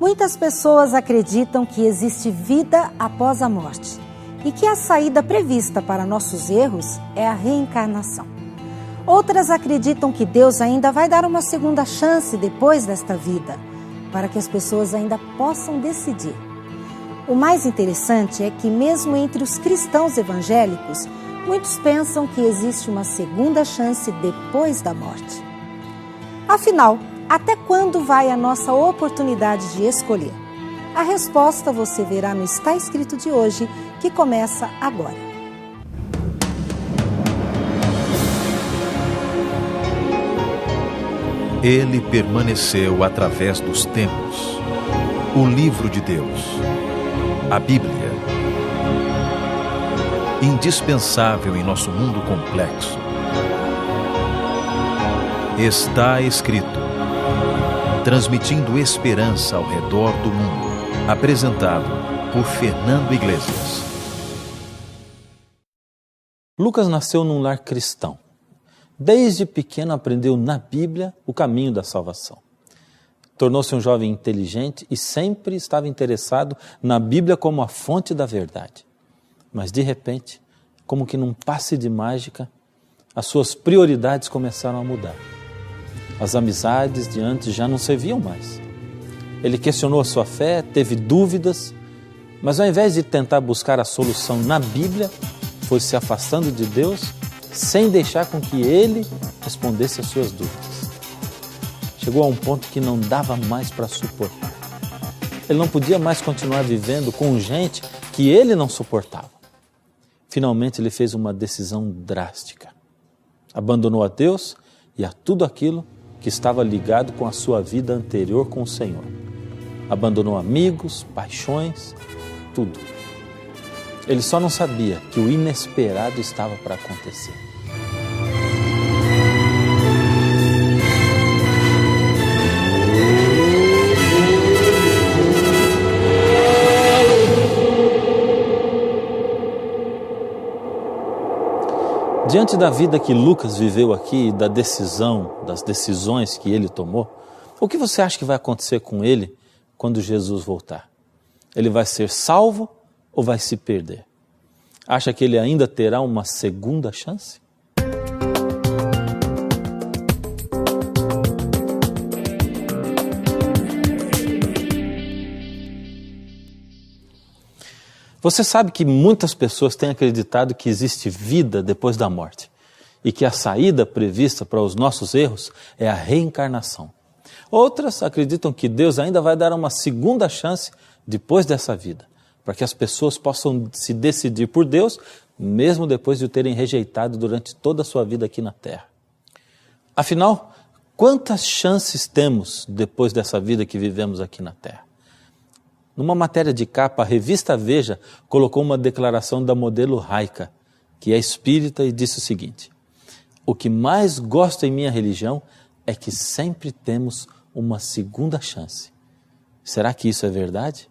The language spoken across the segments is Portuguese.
Muitas pessoas acreditam que existe vida após a morte e que a saída prevista para nossos erros é a reencarnação. Outras acreditam que Deus ainda vai dar uma segunda chance depois desta vida, para que as pessoas ainda possam decidir. O mais interessante é que, mesmo entre os cristãos evangélicos, muitos pensam que existe uma segunda chance depois da morte. Afinal, até quando vai a nossa oportunidade de escolher? A resposta você verá no Está Escrito de hoje, que começa agora. Ele permaneceu através dos tempos. O livro de Deus, a Bíblia. Indispensável em nosso mundo complexo. Está escrito. Transmitindo esperança ao redor do mundo. Apresentado por Fernando Iglesias. Lucas nasceu num lar cristão. Desde pequeno aprendeu na Bíblia o caminho da salvação. Tornou-se um jovem inteligente e sempre estava interessado na Bíblia como a fonte da verdade. Mas de repente, como que num passe de mágica, as suas prioridades começaram a mudar. As amizades de antes já não serviam mais. Ele questionou a sua fé, teve dúvidas, mas ao invés de tentar buscar a solução na Bíblia, foi se afastando de Deus sem deixar com que Ele respondesse às suas dúvidas. Chegou a um ponto que não dava mais para suportar. Ele não podia mais continuar vivendo com gente que ele não suportava. Finalmente ele fez uma decisão drástica. Abandonou a Deus e a tudo aquilo que estava ligado com a sua vida anterior com o Senhor. Abandonou amigos, paixões, tudo. Ele só não sabia que o inesperado estava para acontecer. Diante da vida que Lucas viveu aqui e das decisões que ele tomou, o que você acha que vai acontecer com ele quando Jesus voltar? Ele vai ser salvo ou vai se perder? Acha que ele ainda terá uma segunda chance? Você sabe que muitas pessoas têm acreditado que existe vida depois da morte e que a saída prevista para os nossos erros é a reencarnação. Outras acreditam que Deus ainda vai dar uma segunda chance depois dessa vida, para que as pessoas possam se decidir por Deus, mesmo depois de o terem rejeitado durante toda a sua vida aqui na Terra. Afinal, quantas chances temos depois dessa vida que vivemos aqui na Terra? Numa matéria de capa, a revista Veja colocou uma declaração da modelo Raika, que é espírita, e disse o seguinte: o que mais gosto em minha religião é que sempre temos uma segunda chance. Será que isso é verdade?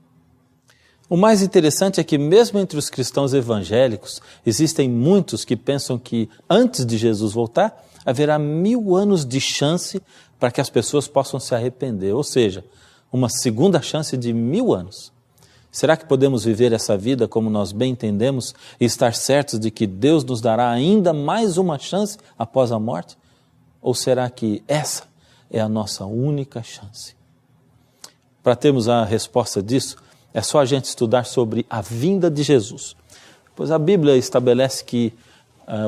O mais interessante é que mesmo entre os cristãos evangélicos, existem muitos que pensam que antes de Jesus voltar, haverá 1000 anos de chance para que as pessoas possam se arrepender, ou seja, uma segunda chance de 1000 anos. Será que podemos viver essa vida como nós bem entendemos e estar certos de que Deus nos dará ainda mais uma chance após a morte? Ou será que essa é a nossa única chance? Para termos a resposta disso, é só a gente estudar sobre a vinda de Jesus. Pois a Bíblia estabelece que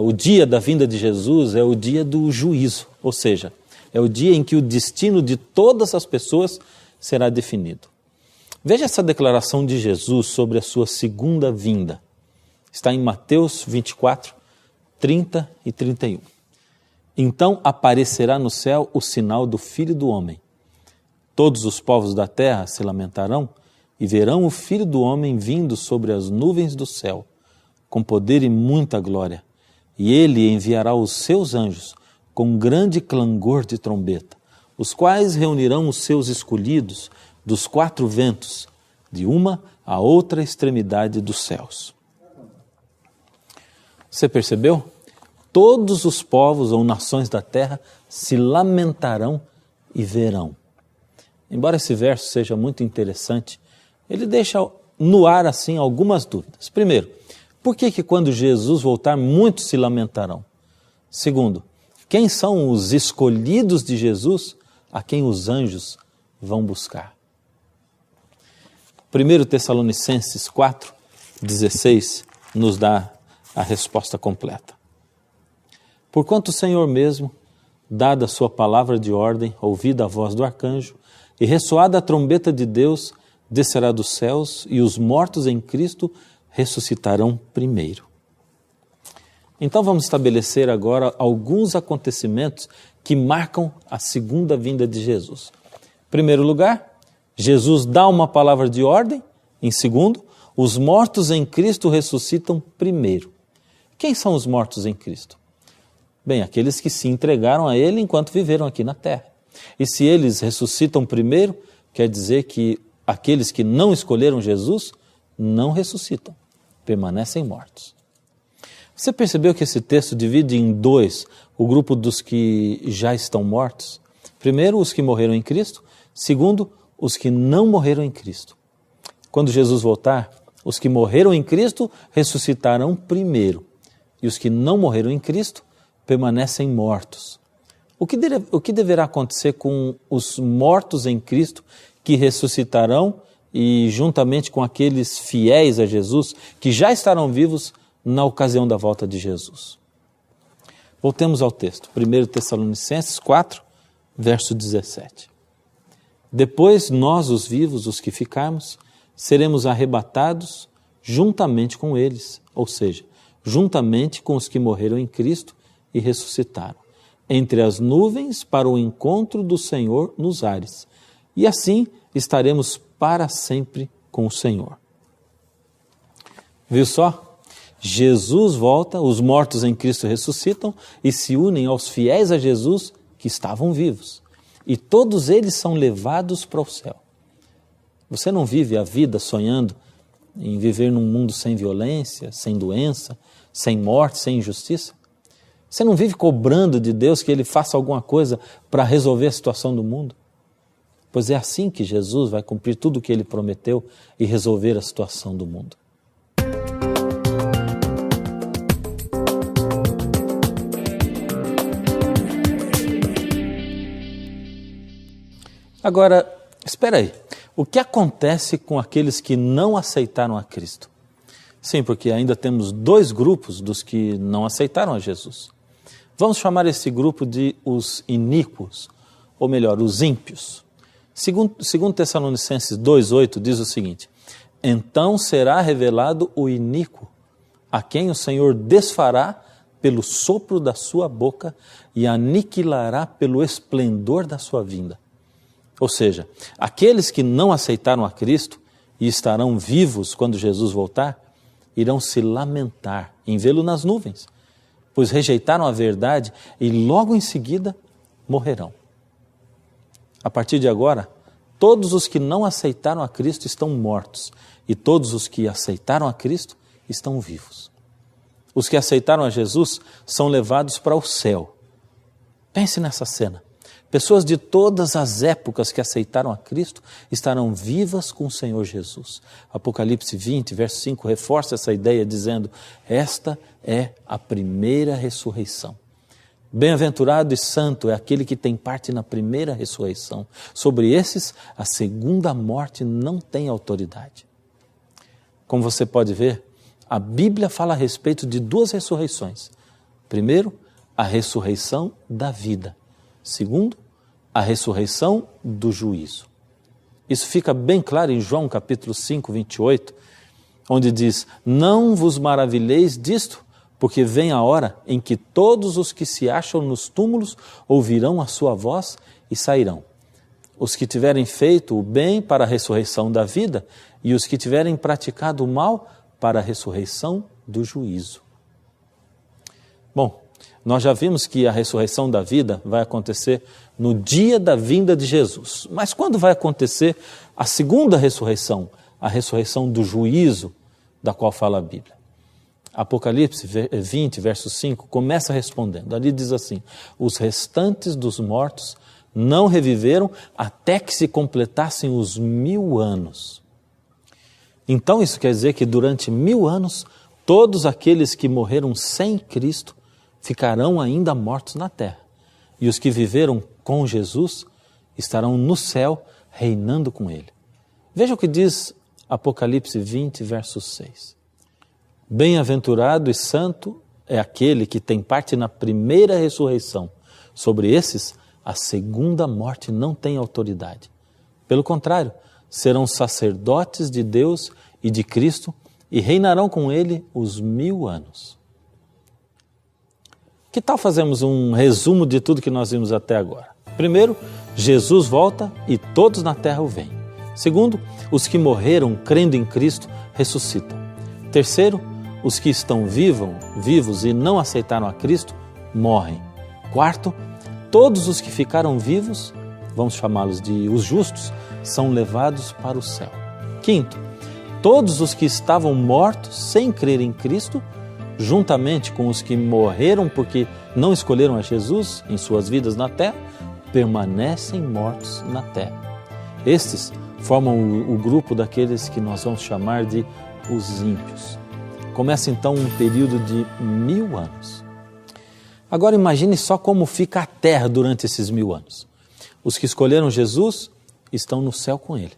o dia da vinda de Jesus é o dia do juízo, ou seja, é o dia em que o destino de todas as pessoas será definido. Veja essa declaração de Jesus sobre a sua segunda vinda. Está em Mateus 24, 30 e 31. Então aparecerá no céu o sinal do Filho do Homem. Todos os povos da terra se lamentarão e verão o Filho do Homem vindo sobre as nuvens do céu, com poder e muita glória. E ele enviará os seus anjos com grande clangor de trombeta, os quais reunirão os seus escolhidos dos 4 ventos, de uma a outra extremidade dos céus. Você percebeu? Todos os povos ou nações da terra se lamentarão e verão. embora esse verso seja muito interessante, ele deixa no ar assim algumas dúvidas. Primeiro, por que quando Jesus voltar muitos se lamentarão? Segundo, quem são os escolhidos de Jesus a quem os anjos vão buscar? 1 Tessalonicenses 4:16 nos dá a resposta completa. Porquanto o Senhor mesmo, dada a sua palavra de ordem, ouvida a voz do arcanjo, e ressoada a trombeta de Deus, descerá dos céus, e os mortos em Cristo ressuscitarão primeiro. Então vamos estabelecer agora alguns acontecimentos que marcam a segunda vinda de Jesus. Em primeiro lugar, Jesus dá uma palavra de ordem. Em segundo, os mortos em Cristo ressuscitam primeiro. Quem são os mortos em Cristo? Bem, aqueles que se entregaram a Ele enquanto viveram aqui na terra. E se eles ressuscitam primeiro, quer dizer que aqueles que não escolheram Jesus não ressuscitam, permanecem mortos. Você percebeu que esse texto divide em dois o grupo dos que já estão mortos? Primeiro, os que morreram em Cristo. Segundo, os que não morreram em Cristo. Quando Jesus voltar, os que morreram em Cristo ressuscitarão primeiro. E os que não morreram em Cristo permanecem mortos. O que deverá acontecer com os mortos em Cristo que ressuscitarão e juntamente com aqueles fiéis a Jesus que já estarão vivos na ocasião da volta de Jesus? Voltemos ao texto, 1 Tessalonicenses 4, verso 17. Depois nós, os vivos, os que ficarmos, seremos arrebatados juntamente com eles, ou seja, juntamente com os que morreram em Cristo e ressuscitaram, entre as nuvens para o encontro do Senhor nos ares. E assim estaremos para sempre com o Senhor. Viu só? Jesus volta, os mortos em Cristo ressuscitam e se unem aos fiéis a Jesus que estavam vivos. E todos eles são levados para o céu. Você não vive a vida sonhando em viver num mundo sem violência, sem doença, sem morte, sem injustiça? Você não vive cobrando de Deus que Ele faça alguma coisa para resolver a situação do mundo? Pois é assim que Jesus vai cumprir tudo o que Ele prometeu e resolver a situação do mundo. Agora, espera aí, o que acontece com aqueles que não aceitaram a Cristo? Sim, porque ainda temos dois grupos dos que não aceitaram a Jesus. Vamos chamar esse grupo de os iníquos, ou melhor, os ímpios. Segundo Tessalonicenses 2,8 diz o seguinte: então será revelado o iníquo, a quem o Senhor desfará pelo sopro da sua boca e aniquilará pelo esplendor da sua vinda. Ou seja, aqueles que não aceitaram a Cristo e estarão vivos quando Jesus voltar, irão se lamentar em vê-lo nas nuvens, pois rejeitaram a verdade e logo em seguida morrerão. A partir de agora, todos os que não aceitaram a Cristo estão mortos e todos os que aceitaram a Cristo estão vivos. Os que aceitaram a Jesus são levados para o céu. Pense nessa cena. Pessoas de todas as épocas que aceitaram a Cristo estarão vivas com o Senhor Jesus. Apocalipse 20, verso 5, reforça essa ideia dizendo: esta é a primeira ressurreição. Bem-aventurado e santo é aquele que tem parte na primeira ressurreição. Sobre esses, a segunda morte não tem autoridade. Como você pode ver, a Bíblia fala a respeito de duas ressurreições. Primeiro, a ressurreição da vida. Segundo, a ressurreição do juízo. Isso fica bem claro em João capítulo 5, 28, onde diz: não vos maravilheis disto, porque vem a hora em que todos os que se acham nos túmulos ouvirão a sua voz e sairão. Os que tiverem feito o bem para a ressurreição da vida e os que tiverem praticado o mal para a ressurreição do juízo. Bom, nós já vimos que a ressurreição da vida vai acontecer no dia da vinda de Jesus. Mas quando vai acontecer a segunda ressurreição, a ressurreição do juízo, da qual fala a Bíblia? Apocalipse 20, verso 5, começa respondendo. Ali diz assim: os restantes dos mortos não reviveram até que se completassem os 1000 anos. Então isso quer dizer que durante 1000 anos, todos aqueles que morreram sem Cristo ficarão ainda mortos na terra. E os que viveram com Jesus estarão no céu reinando com Ele. Veja o que diz Apocalipse 20, verso 6. Bem-aventurado e santo é aquele que tem parte na primeira ressurreição. Sobre esses, a segunda morte não tem autoridade. Pelo contrário, serão sacerdotes de Deus e de Cristo e reinarão com Ele os 1000 anos. Que tal fazermos um resumo de tudo que nós vimos até agora? Primeiro, Jesus volta e todos na terra o veem. Segundo, os que morreram crendo em Cristo ressuscitam. Terceiro, os que estão vivos e não aceitaram a Cristo morrem. Quarto, todos os que ficaram vivos, vamos chamá-los de os justos, são levados para o céu. Quinto, todos os que estavam mortos sem crer em Cristo, juntamente com os que morreram porque não escolheram a Jesus em suas vidas na terra, permanecem mortos na terra. Estes formam o grupo daqueles que nós vamos chamar de os ímpios. Começa então um período de 1000 anos. Agora imagine só como fica a terra durante esses 1000 anos. Os que escolheram Jesus estão no céu com Ele.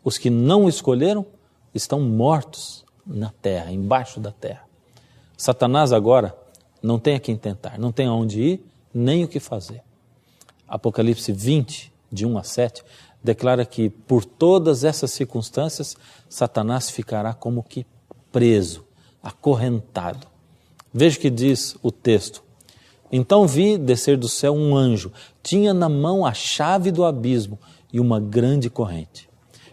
Os que não o escolheram estão mortos na terra, embaixo da terra. Satanás agora não tem a quem tentar, não tem aonde ir, nem o que fazer. Apocalipse 20, de 1 a 7, declara que por todas essas circunstâncias, Satanás ficará como que preso, acorrentado. Veja o que diz o texto. Então vi descer do céu um anjo, tinha na mão a chave do abismo e uma grande corrente.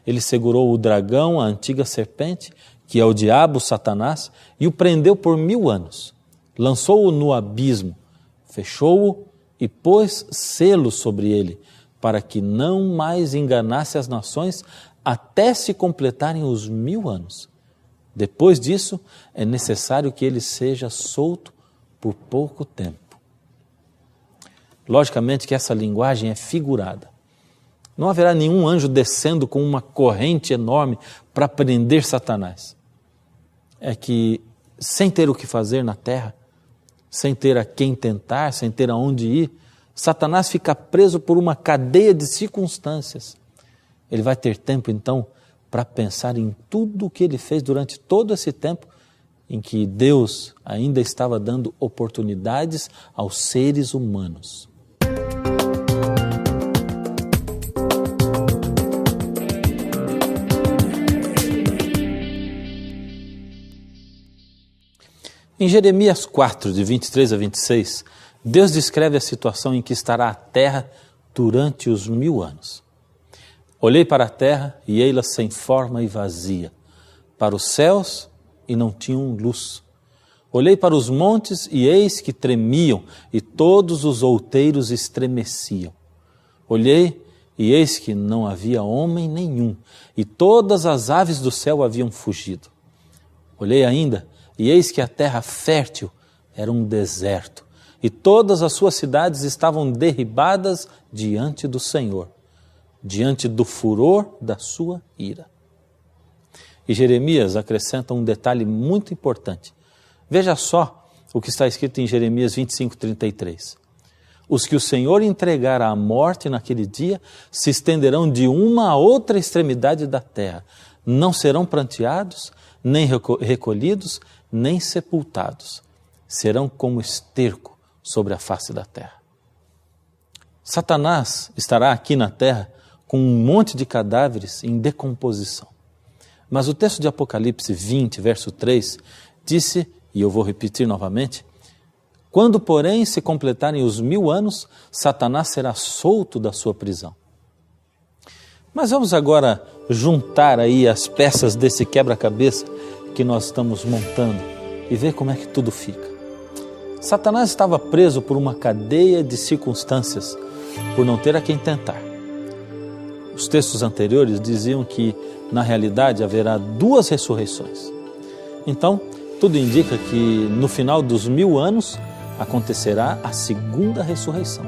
Ele segurou o dragão, a antiga serpente, que é o diabo, Satanás, e o prendeu por 1000 anos. Lançou-o no abismo, fechou-o e pôs selo sobre ele, para que não mais enganasse as nações até se completarem os 1000 anos. Depois disso, é necessário que ele seja solto por pouco tempo. Logicamente que essa linguagem é figurada. Não haverá nenhum anjo descendo com uma corrente enorme para prender Satanás. É que, sem ter o que fazer na terra, sem ter a quem tentar, sem ter aonde ir, Satanás fica preso por uma cadeia de circunstâncias. Ele vai ter tempo, então, para pensar em tudo o que ele fez durante todo esse tempo em que Deus ainda estava dando oportunidades aos seres humanos. Em Jeremias 4, de 23 a 26, Deus descreve a situação em que estará a terra durante os 1000 anos. Olhei para a terra e ei-la sem forma e vazia, para os céus e não tinham luz. Olhei para os montes e eis que tremiam e todos os outeiros estremeciam. Olhei e eis que não havia homem nenhum e todas as aves do céu haviam fugido. Olhei ainda e eis que a terra fértil era um deserto e todas as suas cidades estavam derribadas diante do Senhor, diante do furor da sua ira. E Jeremias acrescenta um detalhe muito importante. Veja só o que está escrito em Jeremias 25, 33. Os que o Senhor entregar à morte naquele dia se estenderão de uma a outra extremidade da terra. Não serão pranteados, nem recolhidos, nem sepultados. Serão como esterco sobre a face da terra. Satanás estará aqui na terra com um monte de cadáveres em decomposição. Mas o texto de Apocalipse 20, verso 3, disse, e eu vou repetir novamente, quando, porém, se completarem os 1000 anos, Satanás será solto da sua prisão. Mas vamos agora juntar aí as peças desse quebra-cabeça que nós estamos montando e ver como é que tudo fica. Satanás estava preso por uma cadeia de circunstâncias, por não ter a quem tentar. Os textos anteriores diziam que, na realidade, haverá 2 ressurreições. Então, tudo indica que no final dos 1000 anos acontecerá a segunda ressurreição.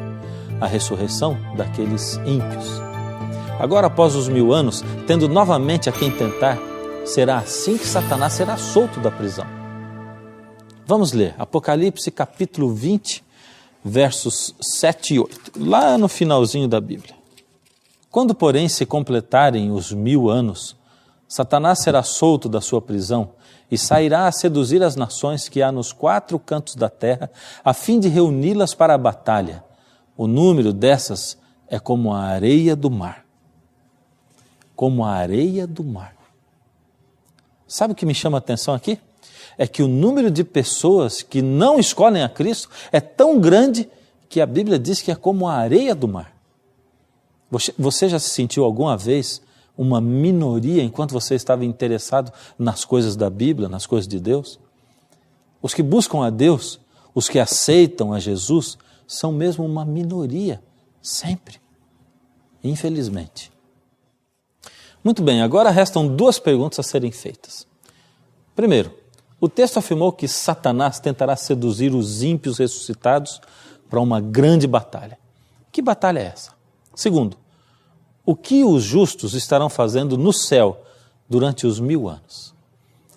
a ressurreição daqueles ímpios. Agora, após os 1000 anos, tendo novamente a quem tentar, será assim que Satanás será solto da prisão. Vamos ler Apocalipse capítulo 20, versos 7 e 8, lá no finalzinho da Bíblia. Quando, porém, se completarem os 1000 anos, Satanás será solto da sua prisão e sairá a seduzir as nações que há nos 4 cantos da terra, a fim de reuni-las para a batalha. O número dessas é como a areia do mar. Como a areia do mar. Sabe o que me chama a atenção aqui? É que o número de pessoas que não escolhem a Cristo é tão grande que a Bíblia diz que é como a areia do mar. Você já se sentiu alguma vez uma minoria enquanto você estava interessado nas coisas da Bíblia, nas coisas de Deus? Os que buscam a Deus, os que aceitam a Jesus, são mesmo uma minoria, sempre, infelizmente. Muito bem, agora restam 2 perguntas a serem feitas. Primeiro, o texto afirmou que Satanás tentará seduzir os ímpios ressuscitados para uma grande batalha. Que batalha é essa? Segundo, o que os justos estarão fazendo no céu durante os 1000 anos?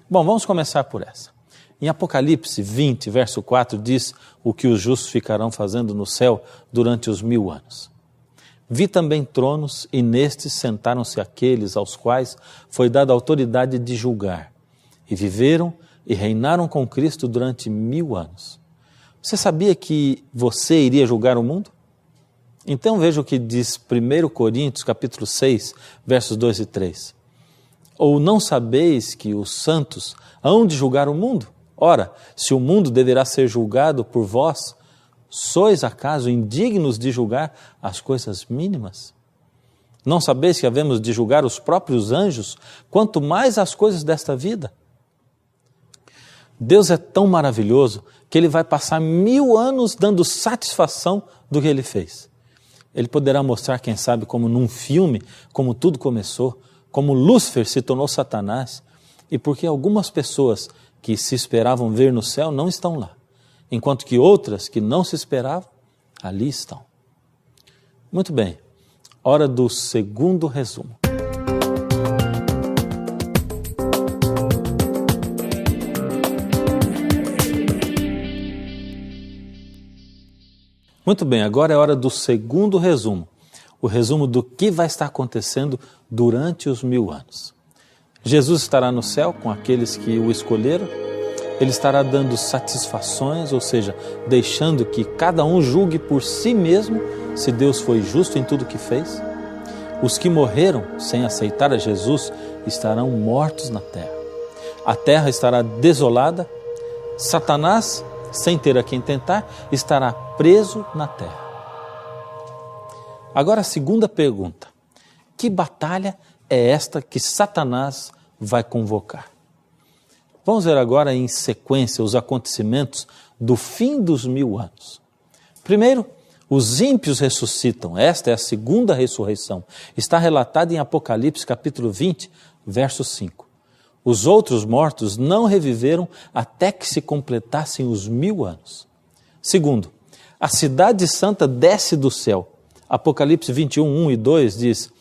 Bom, vamos começar por essa. Em Apocalipse 20, verso 4, diz o que os justos ficarão fazendo no céu durante os 1000 anos. Vi também tronos, e nestes sentaram-se aqueles aos quais foi dada a autoridade de julgar, e viveram e reinaram com Cristo durante 1000 anos. Você sabia que você iria julgar o mundo? Então veja o que diz 1 Coríntios capítulo 6, versos 2 e 3. Ou não sabeis que os santos hão de julgar o mundo? Ora, se o mundo deverá ser julgado por vós, sois acaso indignos de julgar as coisas mínimas? Não sabeis que havemos de julgar os próprios anjos, quanto mais as coisas desta vida? Deus é tão maravilhoso que Ele vai passar 1000 anos dando satisfação do que Ele fez. Ele poderá mostrar, quem sabe, como num filme, como tudo começou, como Lúcifer se tornou Satanás, e porque algumas pessoas que se esperavam ver no céu não estão lá, enquanto que outras que não se esperavam, ali estão. Muito bem, hora do segundo resumo. Muito bem, agora é hora do segundo resumo. O resumo do que vai estar acontecendo durante os 1000 anos. Jesus estará no céu com aqueles que o escolheram. Ele estará dando satisfações, ou seja, deixando que cada um julgue por si mesmo se Deus foi justo em tudo que fez. Os que morreram sem aceitar a Jesus estarão mortos na terra. A terra estará desolada. Satanás, sem ter a quem tentar, estará preso na terra. Agora a segunda pergunta. Que batalha é esta que Satanás vai convocar? Vamos ver agora em sequência os acontecimentos do fim dos 1000 anos. Primeiro, os ímpios ressuscitam. Esta é a segunda ressurreição. Está relatada em Apocalipse capítulo 20, verso 5. Os outros mortos não reviveram até que se completassem os 1000 anos. Segundo, a cidade santa desce do céu. Apocalipse 21, 1 e 2 diz: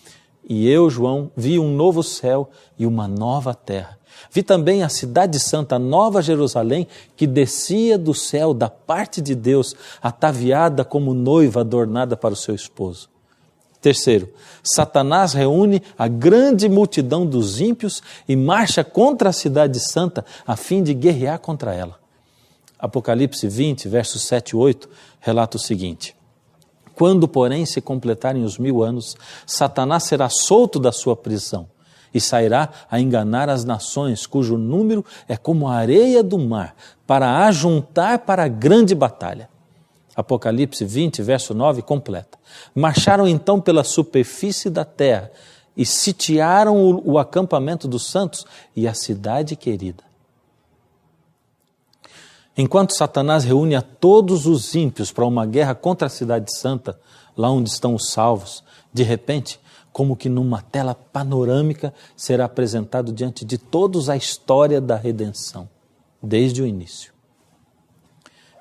E eu, João, vi um novo céu e uma nova terra. Vi também a cidade santa, a nova Jerusalém, que descia do céu da parte de Deus, ataviada como noiva adornada para o seu esposo. Terceiro, Satanás reúne a grande multidão dos ímpios e marcha contra a cidade santa a fim de guerrear contra ela. Apocalipse 20, versos 7 e 8, relata o seguinte: Quando, porém, se completarem os 1000 anos, Satanás será solto da sua prisão e sairá a enganar as nações, cujo número é como a areia do mar, para ajuntar para a grande batalha. Apocalipse 20, verso 9, completa. Marcharam então pela superfície da terra e sitiaram o acampamento dos santos e a cidade querida. Enquanto Satanás reúne a todos os ímpios para uma guerra contra a cidade santa, lá onde estão os salvos, de repente, como que numa tela panorâmica, será apresentado diante de todos a história da redenção, desde o início.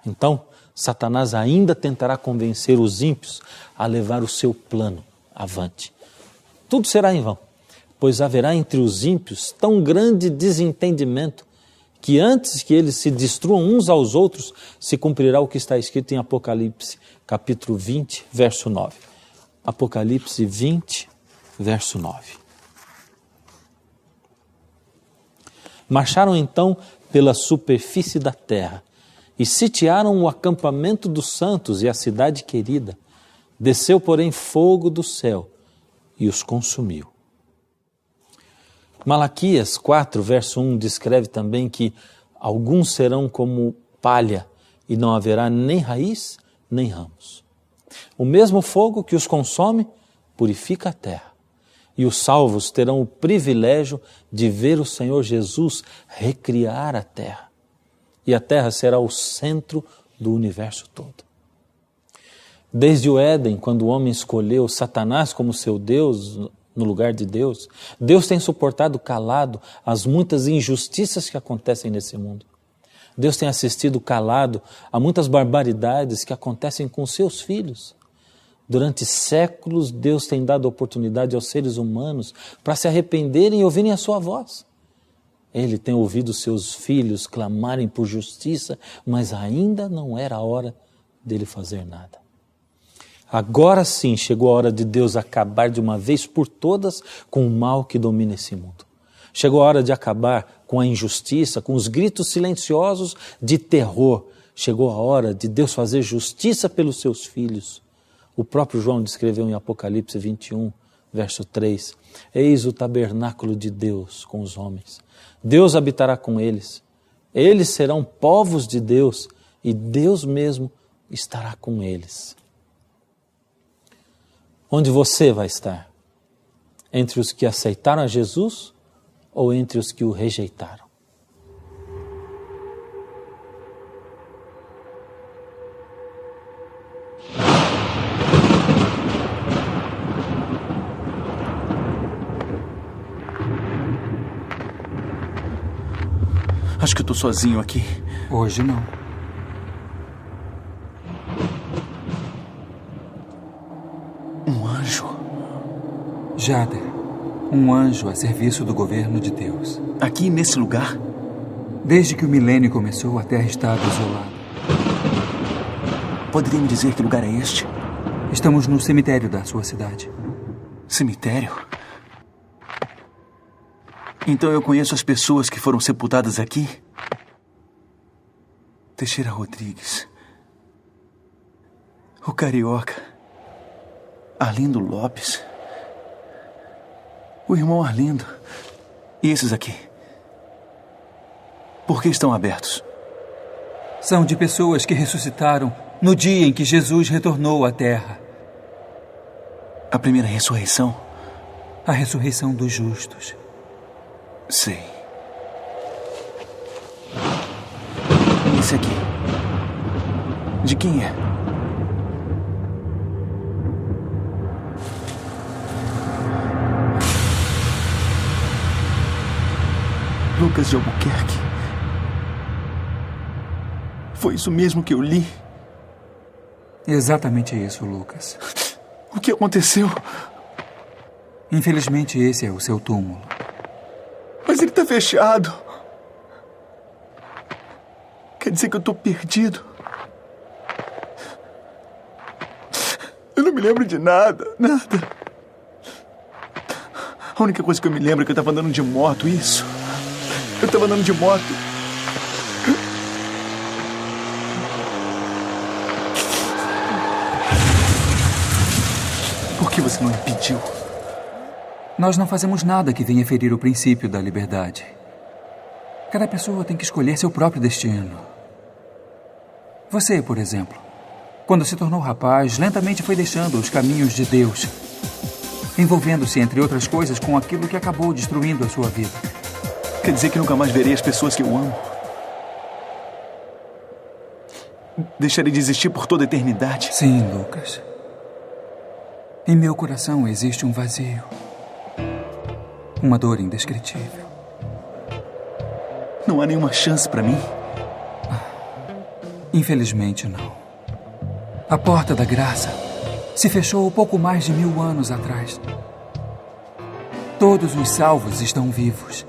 Então, Satanás ainda tentará convencer os ímpios a levar o seu plano avante. Tudo será em vão, pois haverá entre os ímpios tão grande desentendimento que antes que eles se destruam uns aos outros, se cumprirá o que está escrito em Apocalipse, capítulo 20, verso 9. Apocalipse 20, verso 9. Marcharam então pela superfície da terra e sitiaram o acampamento dos santos e a cidade querida. Desceu, porém, fogo do céu e os consumiu. Malaquias 4, verso 1, descreve também que alguns serão como palha e não haverá nem raiz nem ramos. O mesmo fogo que os consome purifica a terra. E os salvos terão o privilégio de ver o Senhor Jesus recriar a terra. E a terra será o centro do universo todo. Desde o Éden, quando o homem escolheu Satanás como seu Deus no lugar de Deus, Deus tem suportado calado as muitas injustiças que acontecem nesse mundo. Deus tem assistido calado a muitas barbaridades que acontecem com seus filhos. Durante séculos, Deus tem dado oportunidade aos seres humanos para se arrependerem e ouvirem a sua voz. Ele tem ouvido seus filhos clamarem por justiça, mas ainda não era a hora dele fazer nada. Agora sim chegou a hora de Deus acabar de uma vez por todas com o mal que domina esse mundo. Chegou a hora de acabar com a injustiça, com os gritos silenciosos de terror. Chegou a hora de Deus fazer justiça pelos seus filhos. O próprio João descreveu em Apocalipse 21, verso 3. Eis o tabernáculo de Deus com os homens. Deus habitará com eles. Eles serão povos de Deus e Deus mesmo estará com eles. Onde você vai estar? Entre os que aceitaram a Jesus ou entre os que o rejeitaram? Acho que eu tô sozinho aqui. Hoje não. Um anjo? Jader, um anjo a serviço do governo de Deus. Aqui nesse lugar? Desde que o milênio começou, a Terra estava isolada. Poderia me dizer que lugar é este? Estamos no cemitério da sua cidade. Cemitério? Então eu conheço as pessoas que foram sepultadas aqui? Teixeira Rodrigues. O Carioca. Arlindo Lopes. O irmão Arlindo. E esses aqui? Por que estão abertos? São de pessoas que ressuscitaram no dia em que Jesus retornou à Terra. A primeira ressurreição? A ressurreição dos justos. Sei. E esse aqui? De quem é? Lucas de Albuquerque. Foi isso mesmo que eu li? Exatamente isso, Lucas. O que aconteceu? Infelizmente, esse é o seu túmulo. Mas ele tá fechado. Quer dizer que eu tô perdido. Eu não me lembro de nada. A única coisa que eu me lembro é que eu tava andando de moto, isso. Eu tava andando de moto. Por que você não impediu? Nós não fazemos nada que venha ferir o princípio da liberdade. Cada pessoa tem que escolher seu próprio destino. Você, por exemplo, quando se tornou rapaz, lentamente foi deixando os caminhos de Deus, envolvendo-se, entre outras coisas, com aquilo que acabou destruindo a sua vida. Quer dizer que nunca mais verei as pessoas que eu amo? Deixarei de existir por toda a eternidade? Sim, Lucas. Em meu coração existe um vazio. Uma dor indescritível. Não há nenhuma chance para mim? Infelizmente, não. A porta da graça se fechou pouco mais de 1000 anos atrás. Todos os salvos estão vivos,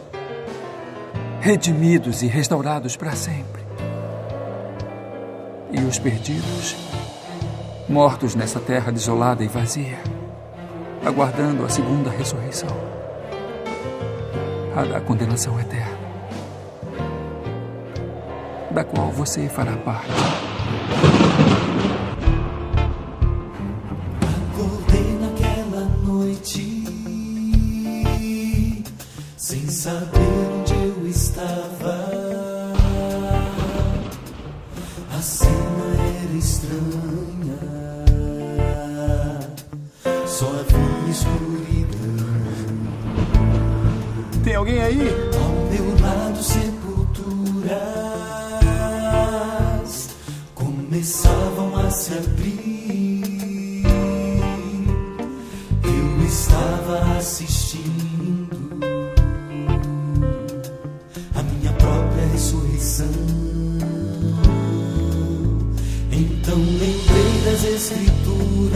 redimidos e restaurados para sempre. E os perdidos, mortos nessa terra desolada e vazia, aguardando a segunda ressurreição, a da condenação eterna, da qual você fará parte. Acordei naquela noite, sem saber onde eu estava. A cena era estranha, só havia escuridão. Tem alguém aí? Ao meu lado, sepulturas começavam a se abrir. Eu estava assistindo a minha própria ressurreição. Então lembrei das Escrituras,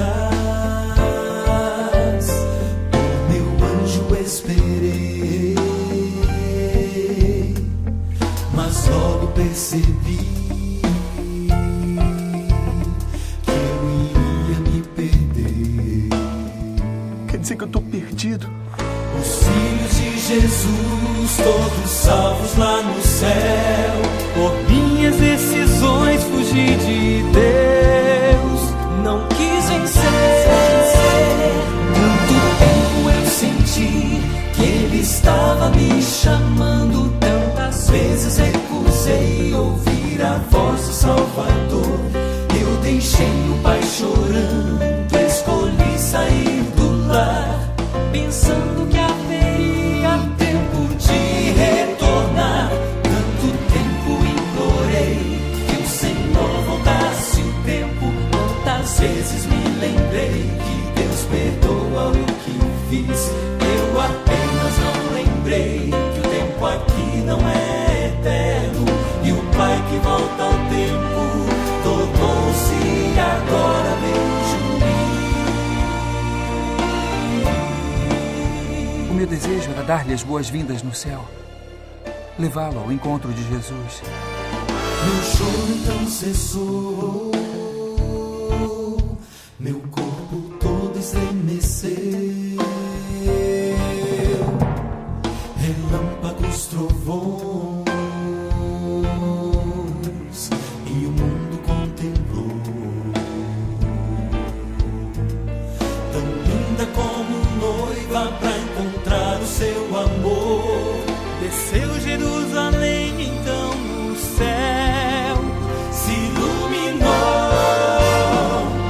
o meu anjo esperei, mas logo percebi que eu iria me perder. Quer dizer que eu tô perdido? Os filhos de Jesus, todos salvos lá no céu. Por minhas decisões fugi de Deus, não quis vencer. Tanto tempo eu senti que Ele estava me chamando. Tantas vezes recusei ouvir a voz do Salvador. Eu deixei o pai chorando, escolhi sair do lar, pensando que haveria tempo de retornar. Tanto tempo implorei que o Senhor voltasse o tempo. Quantas vezes me lembrei que Deus perdoa o que fiz. Eu apenas não lembrei que o tempo aqui não é eterno. E o Pai que volta ao tempo tornou-se agora meu juiz. O meu desejo era dar-lhe as boas-vindas no céu, levá-lo ao encontro de Jesus. Meu choro então cessou, meu corpo todo estremeceu. Relâmpagos, trovões, e o mundo contemplou. Tão linda como noiva pra encontrar o seu amor. Desceu Jerusalém então no céu, se iluminou.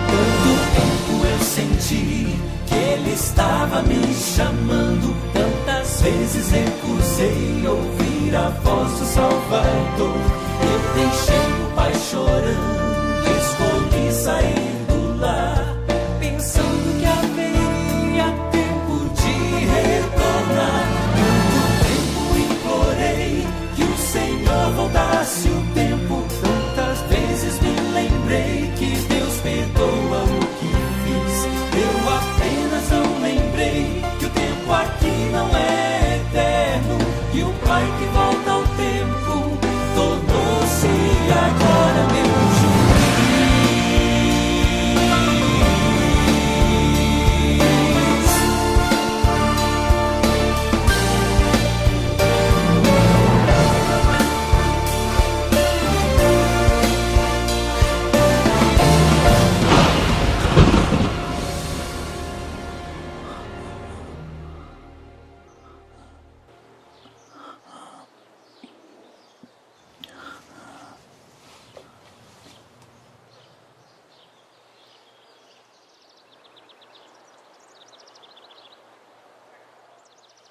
Tanto tempo eu senti que Ele estava me chamando. Tantas vezes recusei ouvir a voz do Salvador. Eu deixei o pai chorando, escolhi sair do lar, pensando que haveria tempo de retornar. Tanto tempo implorei que o Senhor voltasse o tempo. Tantas vezes me lembrei que Deus perdoa o que fiz. Eu apenas não lembrei que o tempo aqui não é eterno. E o Pai que volta ao tempo tornou-se agora meu juiz.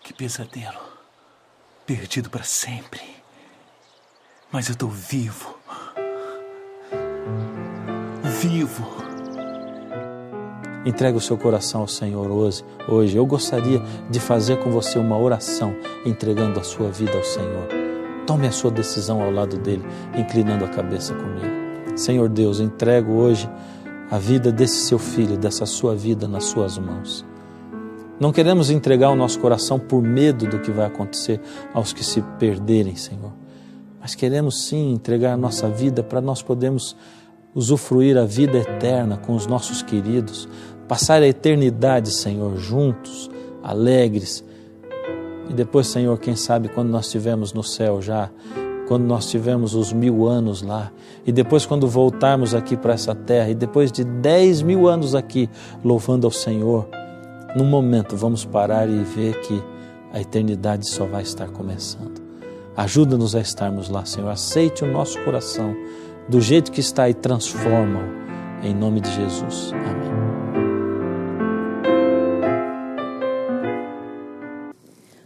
Que pesadelo. Perdido para sempre. Mas eu tô vivo. Vivo. Entregue o seu coração ao Senhor hoje. Eu gostaria de fazer com você uma oração, entregando a sua vida ao Senhor. Tome a sua decisão ao lado dele, inclinando a cabeça comigo. Senhor Deus, entrego hoje a vida desse seu filho, dessa sua vida nas suas mãos. Não queremos entregar o nosso coração por medo do que vai acontecer aos que se perderem, Senhor. Mas queremos sim entregar a nossa vida para nós podermos usufruir a vida eterna com os nossos queridos, passar a eternidade, Senhor, juntos, alegres. E depois, Senhor, quem sabe quando nós estivermos no céu já, quando nós tivermos os 1000 anos lá, e depois quando voltarmos aqui para essa terra, e depois de 10.000 anos aqui, louvando ao Senhor, num momento vamos parar e ver que a eternidade só vai estar começando. Ajuda-nos a estarmos lá, Senhor. Aceite o nosso coração do jeito que está e transforma-o. Em nome de Jesus. Amém.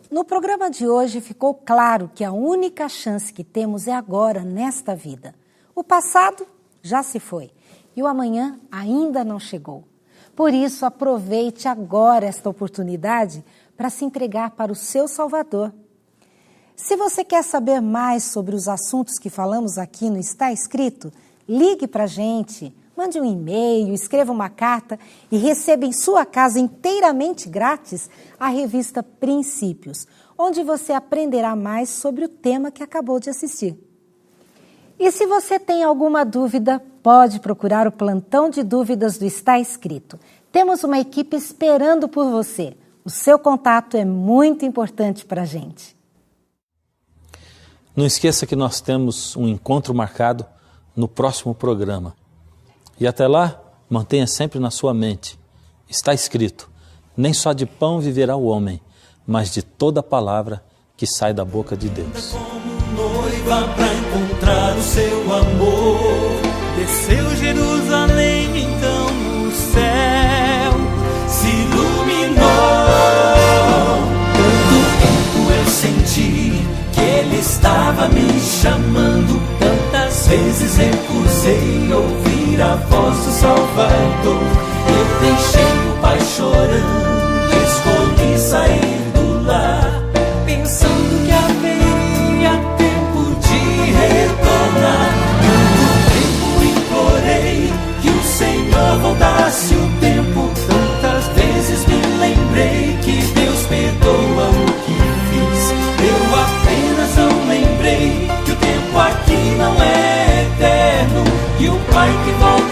No programa de hoje ficou claro que a única chance que temos é agora, nesta vida. O passado já se foi e o amanhã ainda não chegou. Por isso, aproveite agora esta oportunidade para se entregar para o seu Salvador. Se você quer saber mais sobre os assuntos que falamos aqui no Está Escrito, ligue para a gente, mande um e-mail, escreva uma carta e receba em sua casa inteiramente grátis a revista Princípios, onde você aprenderá mais sobre o tema que acabou de assistir. E se você tem alguma dúvida, pode procurar o plantão de dúvidas do Está Escrito. Temos uma equipe esperando por você. O seu contato é muito importante para a gente. Não esqueça que nós temos um encontro marcado no próximo programa. E até lá, mantenha sempre na sua mente. Está escrito, nem só de pão viverá o homem, mas de toda palavra que sai da boca de Deus. Noiva pra encontrar o seu amor, desceu Jerusalém, então o céu se iluminou. Tanto tempo eu senti que ele estava me chamando, tantas vezes recusei ouvir a voz do Salvador. Eu deixei o pai chorando, escolhi sair do lar, pensando que haveria tempo de retornar. Muito tempo implorei que o Senhor voltasse o tempo, tantas vezes me lembrei que Deus perdoa o que fiz. Eu apenas não lembrei que o tempo aqui não é eterno, e o Pai que volta